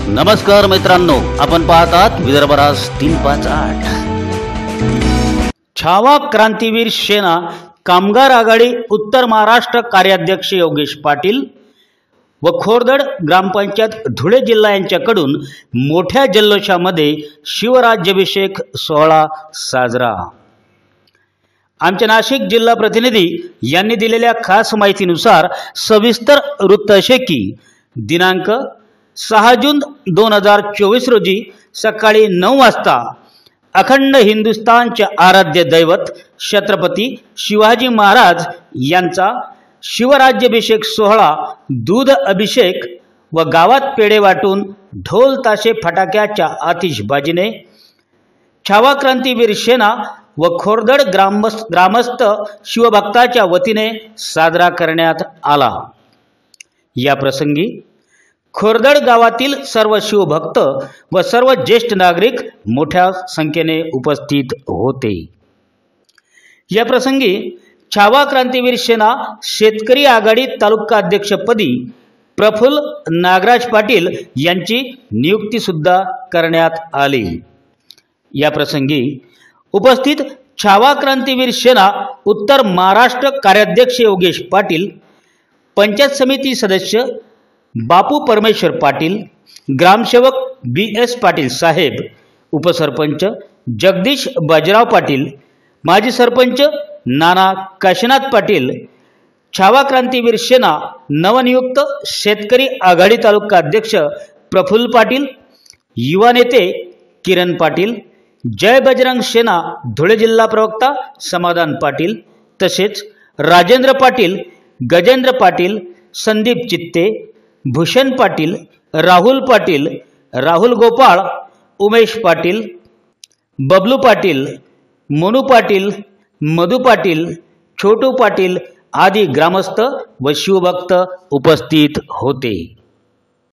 नमस्कार मित्रांनो, आपण पाहतात विदर्भराज 358। छावा क्रांतीवीर सेना कामगार आघाडी उत्तर महाराष्ट्र कार्याध्यक्ष योगेश पाटील व खोरदड ग्रामपंचायत धुळे जिल्हा यांच्याकडून मोठ्या जल्लोषामध्ये शिवराज्याभिषेक सोहळा साजरा। आमचे नाशिक जिल्हा प्रतिनिधी यांनी दिलेल्या खास माहितीनुसार सविस्तर वृत्त असे की दिनांक 6 जून 2024 रोजी सकाळी 9 वाजता अखंड हिंदुस्थानचे आराध्य दैवत छत्रपती शिवाजी महाराज यांचा शिवराज्याभिषेक सोहळा दूध अभिषेक व गावात पेढे वाटून ढोल ताशे फटाक्याच्या आतिषबाजीने छावा क्रांतीवीर सेना व खोरदड ग्रामस्थ शिवभक्ताच्या वतीने साजरा करण्यात आला। या प्रसंगी खोरदड गावातील सर्व शिवभक्त व सर्व ज्येष्ठ नागरिक मोठ्या संख्येने उपस्थित होते। या प्रसंगी छावा क्रांतीवीर सेना शेतकरी आघाडी तालुका अध्यक्षपदी प्रफुल्ल नागराज पाटील यांची नियुक्ती सुद्धा करण्यात आली। या प्रसंगी उपस्थित छावा क्रांतीवीर सेना उत्तर महाराष्ट्र कार्याध्यक्ष योगेश पाटील, पंचायत समिती सदस्य बापू परमेश्वर पाटील, ग्रामसेवक BS पाटील साहेब, उपसरपंच जगदीश बाजीराव पाटील, माजी सरपंच नाना काशीनाथ पाटील, छावा क्रांतीवीर सेना नवनियुक्त शेतकरी आघाडी तालुका अध्यक्ष प्रफुल्ल पाटील, युवा नेते किरण पाटील, जय बजरंग सेना धुळे जिल्हा प्रवक्ता समाधान पाटील, तसेच राजेंद्र पाटील, गजेंद्र पाटील, संदीप चित्ते, भूषण पाटील, राहुल पाटील, राहुल गोपाळ, उमेश पाटील, बबलू पाटील, मोनू पाटील, मधु पाटील, छोटू पाटील आदी ग्रामस्थ व शिवभक्त उपस्थित होते।